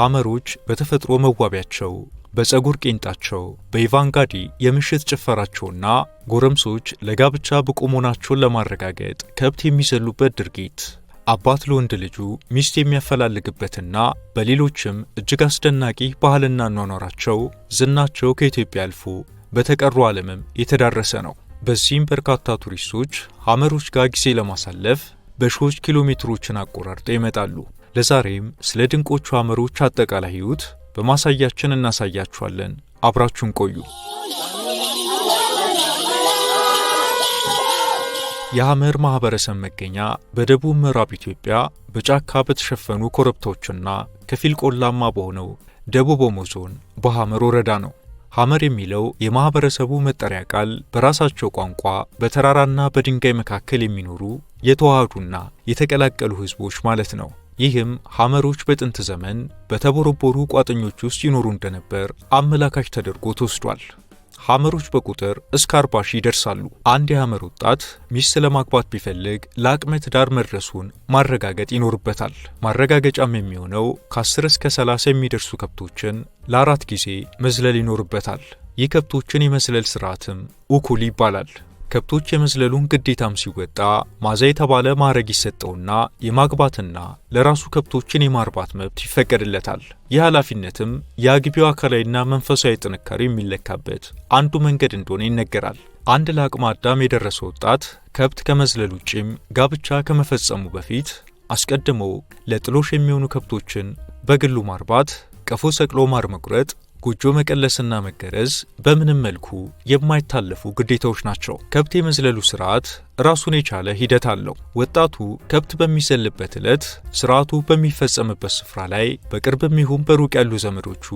ሐመሮች በተፈጥሮ መዋቢያቸው፣ በፀጉር ቄንጣቸው፣ በኢቫንጋዲ የምሽት ጭፈራቸውና ጎረምሶች ለጋብቻ ብቁ መሆናቸውን ለማረጋገጥ ከብት የሚዘሉበት ድርጊት አባት ለወንድ ልጁ ሚስት የሚያፈላልግበትና በሌሎችም እጅግ አስደናቂ ባህልና አኗኗራቸው ዝናቸው ከኢትዮጵያ አልፎ በተቀሩ ዓለምም የተዳረሰ ነው። በዚህም በርካታ ቱሪስቶች ሐመሮች ጋር ጊዜ ለማሳለፍ በሺዎች ኪሎ ሜትሮችን አቆራርጠው ይመጣሉ። ለዛሬም ስለ ድንቆቹ ሐመሮች አጠቃላይ ሕይወት በማሳያችን እናሳያችኋለን። አብራችሁን ቆዩ። የሐመር ማህበረሰብ መገኛ በደቡብ ምዕራብ ኢትዮጵያ በጫካ በተሸፈኑ ኮረብቶችና ከፊል ቆላማ በሆነው ደቡብ ኦሞ ዞን በሐመር ወረዳ ነው። ሐመር የሚለው የማህበረሰቡ መጠሪያ ቃል በራሳቸው ቋንቋ በተራራና በድንጋይ መካከል የሚኖሩ የተዋሃዱና የተቀላቀሉ ህዝቦች ማለት ነው። ይህም ሐመሮች በጥንት ዘመን በተቦረቦሩ ቋጥኞች ውስጥ ይኖሩ እንደነበር አመላካች ተደርጎ ተወስዷል። ሐመሮች በቁጥር እስከ 40 ሺህ ይደርሳሉ። አንድ የሐመር ወጣት ሚስት ለማግባት ቢፈልግ ለአቅመ ትዳር መድረሱን ማረጋገጥ ይኖርበታል። ማረጋገጫም የሚሆነው ከ10 እስከ 30 የሚደርሱ ከብቶችን ለ4 ጊዜ መዝለል ይኖርበታል። ይህ ከብቶችን የመዝለል ስርዓትም ኡኩል ይባላል። ከብቶች የመዝለሉን ግዴታም ሲወጣ ማዛ የተባለ ማዕረግ ይሰጠውና የማግባትና ለራሱ ከብቶችን የማርባት መብት ይፈቀድለታል። ይህ ኃላፊነትም የአግቢው አካላዊና መንፈሳዊ ጥንካሬ የሚለካበት አንዱ መንገድ እንደሆነ ይነገራል። አንድ ለአቅመ አዳም የደረሰ ወጣት ከብት ከመዝለል ውጪም ጋብቻ ከመፈጸሙ በፊት አስቀድሞ ለጥሎሽ የሚሆኑ ከብቶችን በግሉ ማርባት፣ ቀፎ ሰቅሎ ማር መቁረጥ፣ ጎጆ መቀለስና መገረዝ በምንም መልኩ የማይታለፉ ግዴታዎች ናቸው። ከብት የመዝለሉ ስርዓት ራሱን የቻለ ሂደት አለው። ወጣቱ ከብት በሚዘልበት ዕለት ስርዓቱ በሚፈጸምበት ስፍራ ላይ በቅርብም ይሁን በሩቅ ያሉ ዘመዶቹ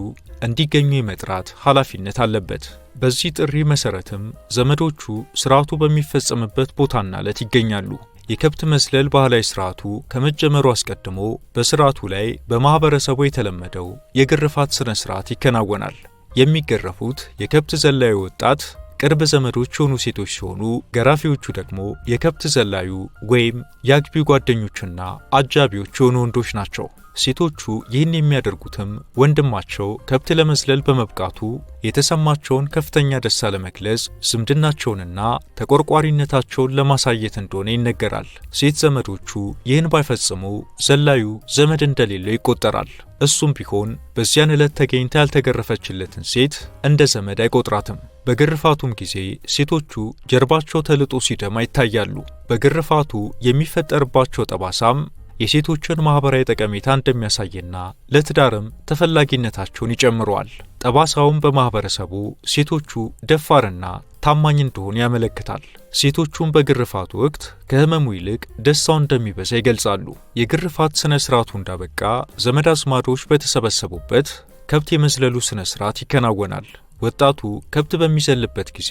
እንዲገኙ የመጥራት ኃላፊነት አለበት። በዚህ ጥሪ መሰረትም ዘመዶቹ ስርዓቱ በሚፈጸምበት ቦታና ዕለት ይገኛሉ። የከብት መዝለል ባህላዊ ስርዓቱ ከመጀመሩ አስቀድሞ በስርዓቱ ላይ በማህበረሰቡ የተለመደው የግርፋት ስነ ስርዓት ይከናወናል። የሚገረፉት የከብት ዘላዩ ወጣት ቅርብ ዘመዶች የሆኑ ሴቶች ሲሆኑ ገራፊዎቹ ደግሞ የከብት ዘላዩ ወይም የአግቢው ጓደኞችና አጃቢዎች የሆኑ ወንዶች ናቸው። ሴቶቹ ይህን የሚያደርጉትም ወንድማቸው ከብት ለመዝለል በመብቃቱ የተሰማቸውን ከፍተኛ ደስታ ለመግለጽ ዝምድናቸውንና ተቆርቋሪነታቸውን ለማሳየት እንደሆነ ይነገራል። ሴት ዘመዶቹ ይህን ባይፈጽሙ ዘላዩ ዘመድ እንደሌለው ይቆጠራል። እሱም ቢሆን በዚያን ዕለት ተገኝታ ያልተገረፈችለትን ሴት እንደ ዘመድ አይቆጥራትም። በግርፋቱም ጊዜ ሴቶቹ ጀርባቸው ተልጦ ሲደማ ይታያሉ። በግርፋቱ የሚፈጠርባቸው ጠባሳም የሴቶችን ማህበራዊ ጠቀሜታ እንደሚያሳይና ለትዳርም ተፈላጊነታቸውን ይጨምረዋል። ጠባሳውም በማህበረሰቡ ሴቶቹ ደፋርና ታማኝ እንደሆኑ ያመለክታል። ሴቶቹም በግርፋቱ ወቅት ከህመሙ ይልቅ ደስታው እንደሚበዛ ይገልጻሉ። የግርፋት ስነ ስርዓቱ እንዳበቃ ዘመድ አዝማዶች በተሰበሰቡበት ከብት የመዝለሉ ስነ ስርዓት ይከናወናል። ወጣቱ ከብት በሚዘልበት ጊዜ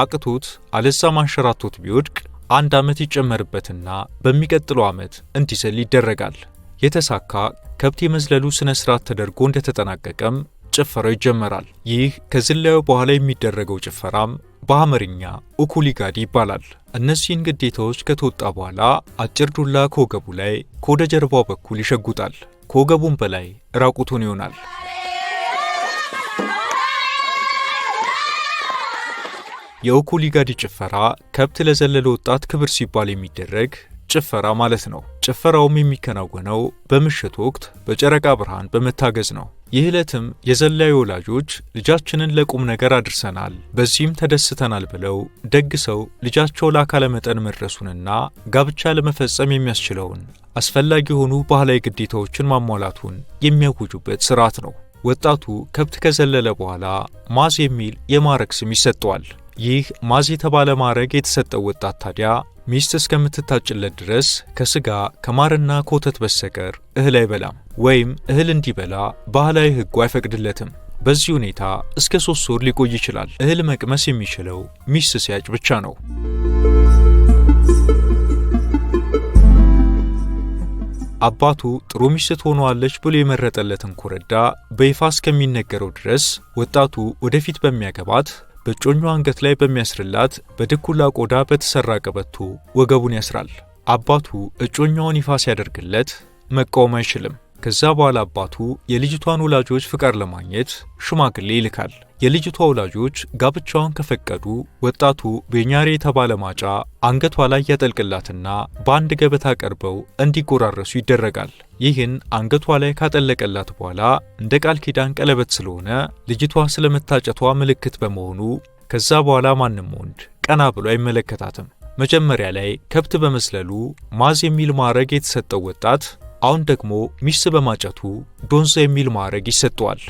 አቅቶት አለዛ ማንሸራቶት ቢወድቅ 1 ዓመት ይጨመርበትና በሚቀጥለው ዓመት እንዲዘል ይደረጋል። የተሳካ ከብት የመዝለሉ ስነ ስርዓት ተደርጎ እንደተጠናቀቀም ጭፈራው ይጀመራል። ይህ ከዝላዩ በኋላ የሚደረገው ጭፈራም በሐመርኛ ኡኩሊጋዲ ይባላል። እነዚህን ግዴታዎች ከተወጣ በኋላ አጭር ዱላ ከወገቡ ላይ ከወደ ጀርባው በኩል ይሸጉጣል። ከወገቡም በላይ ራቁቱን ይሆናል። የኡኩሊጋዲ ጭፈራ ከብት ለዘለለ ወጣት ክብር ሲባል የሚደረግ ጭፈራ ማለት ነው። ጭፈራውም የሚከናወነው በምሽት ወቅት በጨረቃ ብርሃን በመታገዝ ነው። ይህ ዕለትም የዘላዩ ወላጆች ልጃችንን ለቁም ነገር አድርሰናል፣ በዚህም ተደስተናል ብለው ደግሰው ልጃቸው ለአካለ መጠን መድረሱንና ጋብቻ ለመፈጸም የሚያስችለውን አስፈላጊ የሆኑ ባህላዊ ግዴታዎችን ማሟላቱን የሚያውጁበት ስርዓት ነው። ወጣቱ ከብት ከዘለለ በኋላ ማዝ የሚል የማዕረግ ስም ይሰጠዋል። ይህ ማዝ የተባለ ማዕረግ የተሰጠው ወጣት ታዲያ ሚስት እስከምትታጭለት ድረስ ከስጋ ከማርና ከወተት በስተቀር እህል አይበላም፣ ወይም እህል እንዲበላ ባህላዊ ሕጉ አይፈቅድለትም። በዚህ ሁኔታ እስከ 3 ወር ሊቆይ ይችላል። እህል መቅመስ የሚችለው ሚስት ሲያጭ ብቻ ነው። አባቱ ጥሩ ሚስት ትሆነዋለች ብሎ የመረጠለትን ኮረዳ በይፋ እስከሚነገረው ድረስ ወጣቱ ወደፊት በሚያገባት በጮኛው አንገት ላይ በሚያስርላት በድኩላ ቆዳ በተሰራ ቀበቶ ወገቡን ያስራል። አባቱ እጮኛውን ይፋ ሲያደርግለት መቃወም አይችልም። ከዛ በኋላ አባቱ የልጅቷን ወላጆች ፍቃድ ለማግኘት ሽማግሌ ይልካል። የልጅቷ ወላጆች ጋብቻውን ከፈቀዱ ወጣቱ ቤኛሬ የተባለ ማጫ አንገቷ ላይ ያጠልቅላትና በአንድ ገበታ ቀርበው እንዲጎራረሱ ይደረጋል። ይህን አንገቷ ላይ ካጠለቀላት በኋላ እንደ ቃል ኪዳን ቀለበት ስለሆነ ልጅቷ ስለመታጨቷ ምልክት በመሆኑ ከዛ በኋላ ማንም ወንድ ቀና ብሎ አይመለከታትም። መጀመሪያ ላይ ከብት በመስለሉ ማዝ የሚል ማዕረግ የተሰጠው ወጣት አሁን ደግሞ ሚስት በማጨቱ ዶንዛ የሚል ማዕረግ ይሰጠዋል።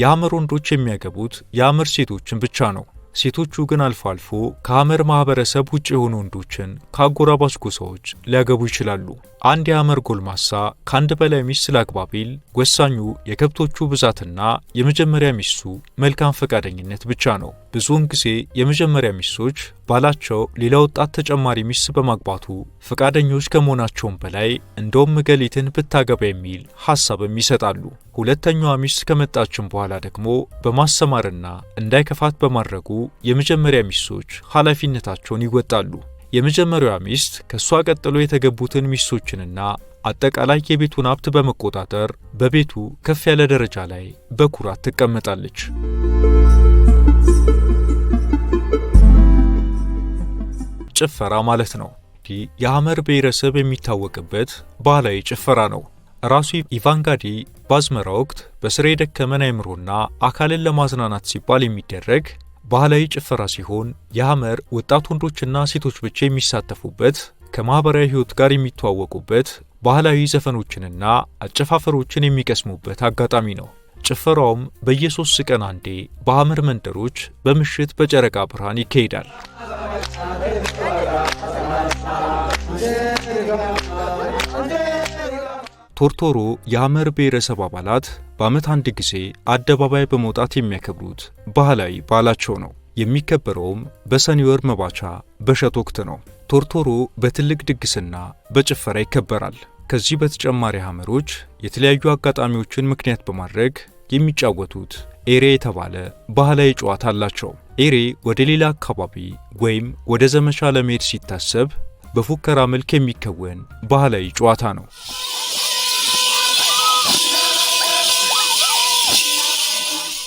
የሐመር ወንዶች የሚያገቡት የሐመር ሴቶችን ብቻ ነው። ሴቶቹ ግን አልፎ አልፎ ከሐመር ማህበረሰብ ውጭ የሆኑ ወንዶችን ከአጎራባች ጎሳዎች ሊያገቡ ይችላሉ። አንድ የሐመር ጎልማሳ ከአንድ በላይ ሚስት ላግባ ቢል ወሳኙ የከብቶቹ ብዛትና የመጀመሪያ ሚስቱ መልካም ፈቃደኝነት ብቻ ነው። ብዙውን ጊዜ የመጀመሪያ ሚስቶች ባላቸው ሌላ ወጣት ተጨማሪ ሚስት በማግባቱ ፈቃደኞች ከመሆናቸውም በላይ እንደውም እገሊትን ብታገባ የሚል ሐሳብም ይሰጣሉ። ሁለተኛዋ ሚስት ከመጣችም በኋላ ደግሞ በማሰማርና እንዳይከፋት በማድረጉ የመጀመሪያ ሚስቶች ኃላፊነታቸውን ይወጣሉ። የመጀመሪያዋ ሚስት ከሷ ቀጥሎ የተገቡትን ሚስቶችንና አጠቃላይ የቤቱን ሀብት በመቆጣጠር በቤቱ ከፍ ያለ ደረጃ ላይ በኩራት ትቀመጣለች። ጭፈራ ማለት ነው። የሐመር ብሔረሰብ የሚታወቅበት ባህላዊ ጭፈራ ነው። ራሱ ኢቫንጋዲ በአዝመራ ወቅት በስራ የደከመን አእምሮና አካልን ለማዝናናት ሲባል የሚደረግ ባህላዊ ጭፈራ ሲሆን የሐመር ወጣት ወንዶችና ሴቶች ብቻ የሚሳተፉበት፣ ከማህበራዊ ሕይወት ጋር የሚተዋወቁበት፣ ባህላዊ ዘፈኖችንና አጨፋፈሮችን የሚቀስሙበት አጋጣሚ ነው። ጭፈራውም በየ3 ቀን አንዴ በሐመር መንደሮች በምሽት በጨረቃ ብርሃን ይካሄዳል። ቶርቶሮ የሐመር ብሔረሰብ አባላት በዓመት አንድ ጊዜ አደባባይ በመውጣት የሚያከብሩት ባህላዊ በዓላቸው ነው። የሚከበረውም በሰኔ ወር መባቻ በእሸት ወቅት ነው። ቶርቶሮ በትልቅ ድግስና በጭፈራ ይከበራል። ከዚህ በተጨማሪ ሐመሮች የተለያዩ አጋጣሚዎችን ምክንያት በማድረግ የሚጫወቱት ኤሬ የተባለ ባህላዊ ጨዋታ አላቸው። ኤሬ ወደ ሌላ አካባቢ ወይም ወደ ዘመቻ ለመሄድ ሲታሰብ በፉከራ መልክ የሚከወን ባህላዊ ጨዋታ ነው።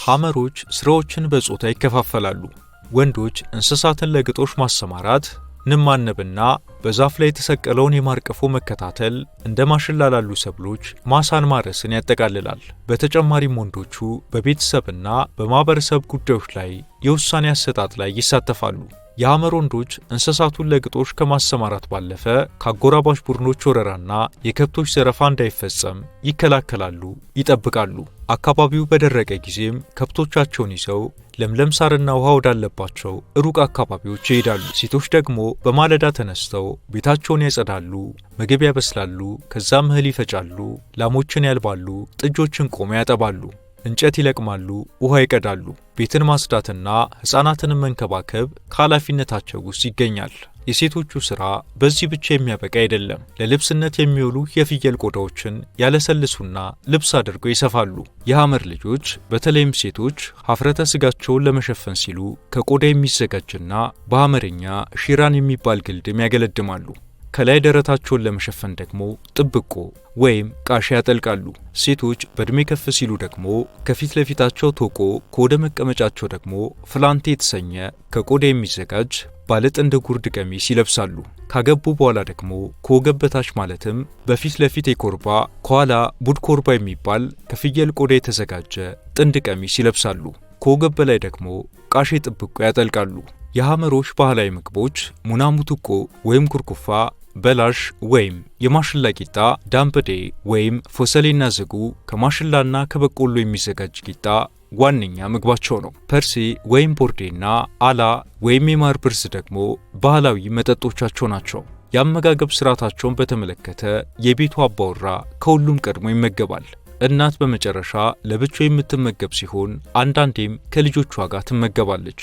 ሐመሮች ስራዎችን በጾታ ይከፋፈላሉ። ወንዶች እንስሳትን ለግጦሽ ማሰማራት፣ ንብ ማነብና በዛፍ ላይ የተሰቀለውን የማር ቀፎ መከታተል እንደ ማሽላ ላሉ ሰብሎች ማሳን ማረስን ያጠቃልላል። በተጨማሪም ወንዶቹ በቤተሰብና በማህበረሰብ ጉዳዮች ላይ የውሳኔ አሰጣጥ ላይ ይሳተፋሉ። የሐመር ወንዶች እንስሳቱን ለግጦሽ ከማሰማራት ባለፈ ከአጎራባች ቡድኖች ወረራና የከብቶች ዘረፋ እንዳይፈጸም ይከላከላሉ፣ ይጠብቃሉ። አካባቢው በደረቀ ጊዜም ከብቶቻቸውን ይዘው ለምለም ሳርና ውሃ ወዳለባቸው ሩቅ አካባቢዎች ይሄዳሉ። ሴቶች ደግሞ በማለዳ ተነስተው ቤታቸውን ያጸዳሉ፣ ምግብ ያበስላሉ፣ ከዛም እህል ይፈጫሉ፣ ላሞችን ያልባሉ፣ ጥጆችን ቆመው ያጠባሉ፣ እንጨት ይለቅማሉ፣ ውሃ ይቀዳሉ። ቤትን ማጽዳትና ሕፃናትን መንከባከብ ከኃላፊነታቸው ውስጥ ይገኛል። የሴቶቹ ሥራ በዚህ ብቻ የሚያበቃ አይደለም። ለልብስነት የሚውሉ የፍየል ቆዳዎችን ያለሰልሱና ልብስ አድርገው ይሰፋሉ። የሐመር ልጆች በተለይም ሴቶች ሀፍረተ ስጋቸውን ለመሸፈን ሲሉ ከቆዳ የሚዘጋጅና በሐመርኛ ሺራን የሚባል ግልድም ያገለድማሉ። ከላይ ደረታቸውን ለመሸፈን ደግሞ ጥብቆ ወይም ቃሻ ያጠልቃሉ። ሴቶች በእድሜ ከፍ ሲሉ ደግሞ ከፊት ለፊታቸው ቶቆ ከወደ መቀመጫቸው ደግሞ ፍላንቴ የተሰኘ ከቆዳ የሚዘጋጅ ባለጥንድ ጉርድ ቀሚስ ይለብሳሉ። ካገቡ በኋላ ደግሞ ከወገብ በታች ማለትም በፊት ለፊት የኮርባ ከኋላ ቡድ ኮርባ የሚባል ከፍየል ቆዳ የተዘጋጀ ጥንድ ቀሚስ ይለብሳሉ። ከወገብ በላይ ደግሞ ቃሼ ጥብቆ ያጠልቃሉ። የሐመሮች ባህላዊ ምግቦች ሙናሙቱቆ ወይም ኩርኩፋ፣ በላሽ ወይም የማሽላ ቂጣ፣ ዳምበዴ ወይም ፎሰሌና ዝጉ ከማሽላና ከበቆሎ የሚዘጋጅ ቂጣ ዋነኛ ምግባቸው ነው። ፐርሴ ወይም ቦርዴና አላ ወይም የማር ብርዝ ደግሞ ባህላዊ መጠጦቻቸው ናቸው። የአመጋገብ ስርዓታቸውን በተመለከተ የቤቱ አባወራ ከሁሉም ቀድሞ ይመገባል። እናት በመጨረሻ ለብቻው የምትመገብ ሲሆን አንዳንዴም ከልጆቿ ጋር ትመገባለች።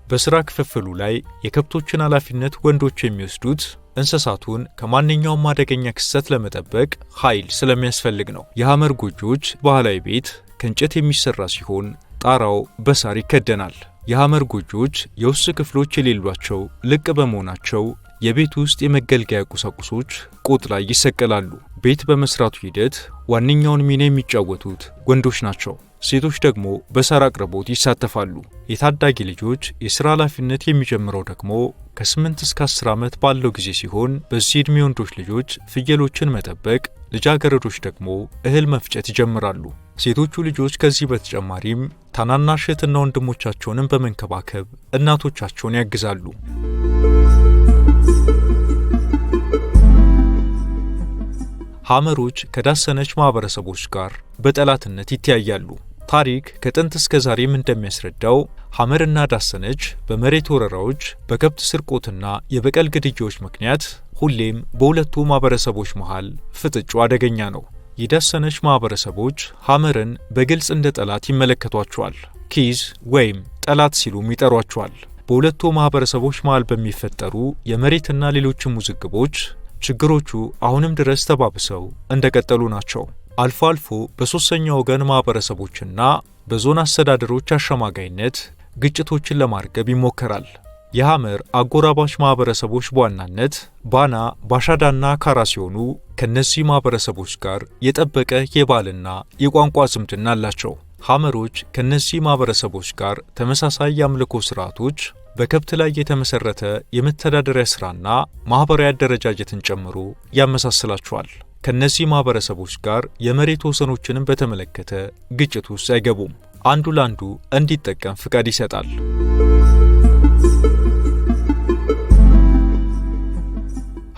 በስራ ክፍፍሉ ላይ የከብቶችን ኃላፊነት ወንዶች የሚወስዱት እንስሳቱን ከማንኛውም አደገኛ ክስተት ለመጠበቅ ኃይል ስለሚያስፈልግ ነው። የሐመር ጎጆዎች ባህላዊ ቤት ከእንጨት የሚሰራ ሲሆን ጣራው በሳር ይከደናል። የሐመር ጎጆዎች የውስጥ ክፍሎች የሌሏቸው ልቅ በመሆናቸው የቤት ውስጥ የመገልገያ ቁሳቁሶች ቆጥ ላይ ይሰቀላሉ። ቤት በመስራቱ ሂደት ዋነኛውን ሚና የሚጫወቱት ወንዶች ናቸው። ሴቶች ደግሞ በሳር አቅርቦት ይሳተፋሉ። የታዳጊ ልጆች የሥራ ኃላፊነት የሚጀምረው ደግሞ ከ8 እስከ 10 ዓመት ባለው ጊዜ ሲሆን በዚህ ዕድሜ ወንዶች ልጆች ፍየሎችን መጠበቅ፣ ልጃገረዶች ደግሞ እህል መፍጨት ይጀምራሉ። ሴቶቹ ልጆች ከዚህ በተጨማሪም ታናናሽ እህትና ወንድሞቻቸውንም በመንከባከብ እናቶቻቸውን ያግዛሉ። ሐመሮች ከዳሰነች ማህበረሰቦች ጋር በጠላትነት ይተያያሉ። ታሪክ ከጥንት እስከ ዛሬም እንደሚያስረዳው ሐመርና ዳሰነች በመሬት ወረራዎች፣ በከብት ስርቆትና የበቀል ግድያዎች ምክንያት ሁሌም በሁለቱ ማህበረሰቦች መሃል ፍጥጫ አደገኛ ነው። የዳሰነች ማህበረሰቦች ሐመርን በግልጽ እንደ ጠላት ይመለከቷቸዋል። ኪዝ ወይም ጠላት ሲሉም ይጠሯቸዋል። በሁለቱ ማህበረሰቦች መሃል በሚፈጠሩ የመሬትና ሌሎችም ውዝግቦች ችግሮቹ አሁንም ድረስ ተባብሰው እንደቀጠሉ ናቸው። አልፎ አልፎ በሶስተኛ ወገን ማህበረሰቦችና በዞን አስተዳደሮች አሸማጋይነት ግጭቶችን ለማርገብ ይሞከራል። የሐመር አጎራባች ማህበረሰቦች በዋናነት ባና፣ ባሻዳና ካራ ሲሆኑ ከነዚህ ማህበረሰቦች ጋር የጠበቀ የባህልና የቋንቋ ዝምድና አላቸው። ሐመሮች ከነዚህ ማህበረሰቦች ጋር ተመሳሳይ የአምልኮ ስርዓቶች፣ በከብት ላይ የተመሰረተ የመተዳደሪያ ሥራና ማህበራዊ አደረጃጀትን ጨምሮ ያመሳስላቸዋል። ከነዚህ ማህበረሰቦች ጋር የመሬት ወሰኖችንም በተመለከተ ግጭት ውስጥ አይገቡም። አንዱ ላንዱ እንዲጠቀም ፍቃድ ይሰጣል።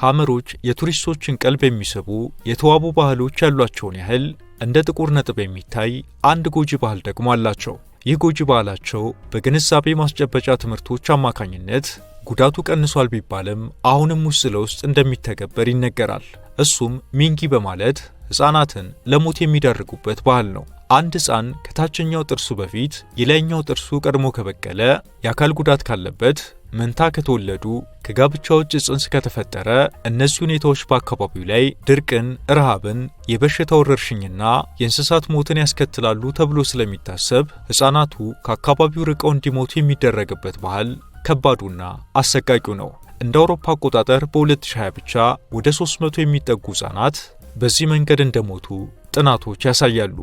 ሐመሮች የቱሪስቶችን ቀልብ የሚስቡ የተዋቡ ባህሎች ያሏቸውን ያህል እንደ ጥቁር ነጥብ የሚታይ አንድ ጎጂ ባህል ደግሞ አላቸው። ይህ ጎጂ ባህላቸው በግንዛቤ ማስጨበጫ ትምህርቶች አማካኝነት ጉዳቱ ቀንሷል ቢባልም አሁንም ውስጥ ለውስጥ እንደሚተገበር ይነገራል። እሱም ሚንጊ በማለት ሕፃናትን ለሞት የሚዳርጉበት ባህል ነው። አንድ ሕፃን ከታችኛው ጥርሱ በፊት የላይኛው ጥርሱ ቀድሞ ከበቀለ፣ የአካል ጉዳት ካለበት፣ መንታ ከተወለዱ፣ ከጋብቻ ውጭ ጽንስ ከተፈጠረ እነዚህ ሁኔታዎች በአካባቢው ላይ ድርቅን፣ ረሃብን፣ የበሽታ ወረርሽኝና የእንስሳት ሞትን ያስከትላሉ ተብሎ ስለሚታሰብ ሕፃናቱ ከአካባቢው ርቀው እንዲሞቱ የሚደረግበት ባህል ከባዱና አሰቃቂው ነው። እንደ አውሮፓ አቆጣጠር በ2020 ብቻ ወደ 300 የሚጠጉ ሕፃናት በዚህ መንገድ እንደሞቱ ጥናቶች ያሳያሉ።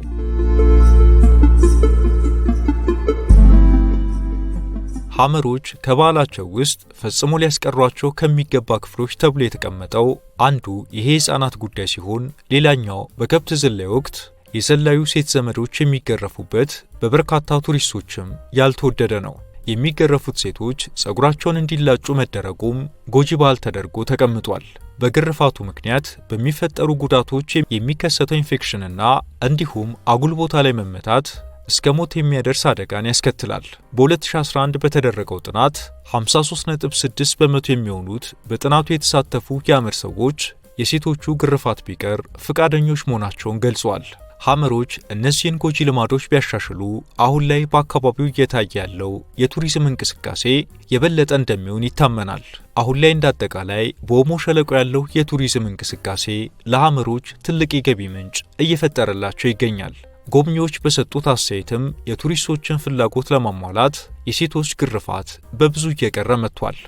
ሐመሮች ከባህላቸው ውስጥ ፈጽሞ ሊያስቀሯቸው ከሚገባ ክፍሎች ተብሎ የተቀመጠው አንዱ ይሄ ሕፃናት ጉዳይ ሲሆን፣ ሌላኛው በከብት ዝላይ ወቅት የዘላዩ ሴት ዘመዶች የሚገረፉበት በበርካታ ቱሪስቶችም ያልተወደደ ነው። የሚገረፉት ሴቶች ጸጉራቸውን እንዲላጩ መደረጉም ጎጂ ባህል ተደርጎ ተቀምጧል። በግርፋቱ ምክንያት በሚፈጠሩ ጉዳቶች የሚከሰተው ኢንፌክሽንና እንዲሁም አጉል ቦታ ላይ መመታት እስከ ሞት የሚያደርስ አደጋን ያስከትላል። በ2011 በተደረገው ጥናት 53.6 በመቶ የሚሆኑት በጥናቱ የተሳተፉ የሐመር ሰዎች የሴቶቹ ግርፋት ቢቀር ፈቃደኞች መሆናቸውን ገልጸዋል። ሐመሮች እነዚህን ጎጂ ልማዶች ቢያሻሽሉ አሁን ላይ በአካባቢው እየታየ ያለው የቱሪዝም እንቅስቃሴ የበለጠ እንደሚሆን ይታመናል። አሁን ላይ እንዳጠቃላይ በኦሞ ሸለቆ ያለው የቱሪዝም እንቅስቃሴ ለሐመሮች ትልቅ የገቢ ምንጭ እየፈጠረላቸው ይገኛል። ጎብኚዎች በሰጡት አስተያየትም የቱሪስቶችን ፍላጎት ለማሟላት የሴቶች ግርፋት በብዙ እየቀረ መጥቷል።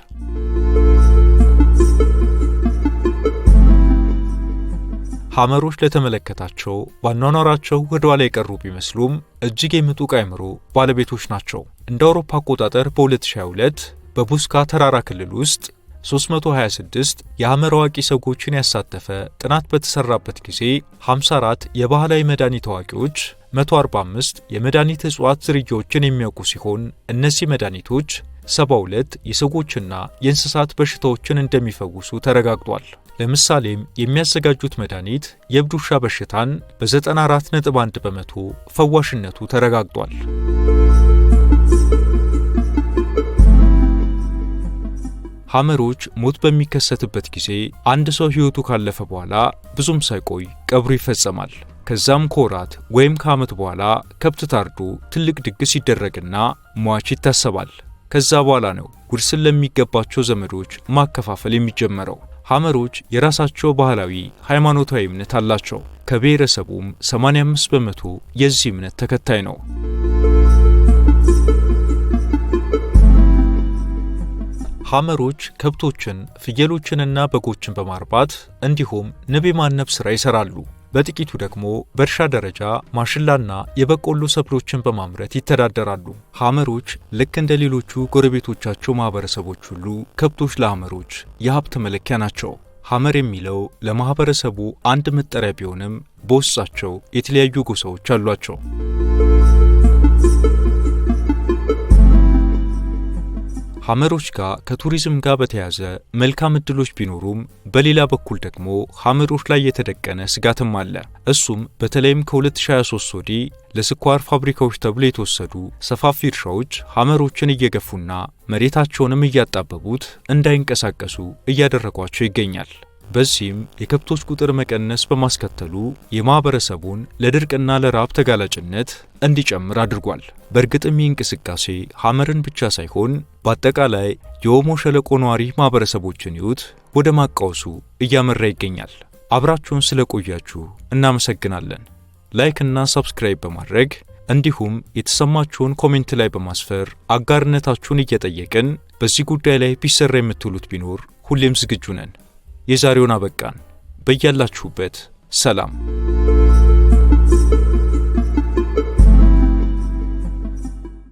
ሐመሮች ለተመለከታቸው ባኗኗራቸው ወደ ኋላ የቀሩ ቢመስሉም እጅግ የምጡቅ አእምሮ ባለቤቶች ናቸው። እንደ አውሮፓ አቆጣጠር በ2022 በቡስካ ተራራ ክልል ውስጥ 326 የሐመር አዋቂ ሰዎችን ያሳተፈ ጥናት በተሰራበት ጊዜ 54 የባህላዊ መድኃኒት አዋቂዎች 145 የመድኃኒት እጽዋት ዝርያዎችን የሚያውቁ ሲሆን እነዚህ መድኃኒቶች 72 የሰዎችና የእንስሳት በሽታዎችን እንደሚፈውሱ ተረጋግጧል። ለምሳሌም የሚያዘጋጁት መድኃኒት የእብድ ውሻ በሽታን በ94.1 በመቶ ፈዋሽነቱ ተረጋግጧል። ሐመሮች ሞት በሚከሰትበት ጊዜ አንድ ሰው ሕይወቱ ካለፈ በኋላ ብዙም ሳይቆይ ቀብሩ ይፈጸማል። ከዛም ከወራት ወይም ከዓመት በኋላ ከብት ታርዶ ትልቅ ድግስ ይደረግና ሟች ይታሰባል። ከዛ በኋላ ነው ውርስን ለሚገባቸው ዘመዶች ማከፋፈል የሚጀመረው። ሐመሮች የራሳቸው ባህላዊ ሃይማኖታዊ እምነት አላቸው። ከብሔረሰቡም 85 በመቶ የዚህ እምነት ተከታይ ነው። ሐመሮች ከብቶችን፣ ፍየሎችንና በጎችን በማርባት እንዲሁም ንብ የማነብ ሥራ ይሠራሉ። በጥቂቱ ደግሞ በእርሻ ደረጃ ማሽላና የበቆሎ ሰብሎችን በማምረት ይተዳደራሉ። ሐመሮች ልክ እንደ ሌሎቹ ጎረቤቶቻቸው ማህበረሰቦች ሁሉ ከብቶች ለሐመሮች የሀብት መለኪያ ናቸው። ሐመር የሚለው ለማህበረሰቡ አንድ መጠሪያ ቢሆንም በውስጣቸው የተለያዩ ጎሳዎች አሏቸው። ሐመሮች ጋር ከቱሪዝም ጋር በተያያዘ መልካም ዕድሎች ቢኖሩም በሌላ በኩል ደግሞ ሐመሮች ላይ የተደቀነ ስጋትም አለ። እሱም በተለይም ከ2023 ወዲህ ለስኳር ፋብሪካዎች ተብሎ የተወሰዱ ሰፋፊ እርሻዎች ሐመሮችን እየገፉና መሬታቸውንም እያጣበቡት እንዳይንቀሳቀሱ እያደረጓቸው ይገኛል። በዚህም የከብቶች ቁጥር መቀነስ በማስከተሉ የማህበረሰቡን ለድርቅና ለራብ ተጋላጭነት እንዲጨምር አድርጓል። በእርግጥም ይህ እንቅስቃሴ ሐመርን ብቻ ሳይሆን በአጠቃላይ የኦሞ ሸለቆ ነዋሪ ማህበረሰቦችን ሕይወት ወደ ማቃወሱ እያመራ ይገኛል። አብራችሁን ስለቆያችሁ እናመሰግናለን። ላይክ እና ሰብስክራይብ በማድረግ እንዲሁም የተሰማችሁን ኮሜንት ላይ በማስፈር አጋርነታችሁን እየጠየቅን በዚህ ጉዳይ ላይ ቢሰራ የምትሉት ቢኖር ሁሌም ዝግጁ ነን። የዛሬውን አበቃን። በያላችሁበት ሰላም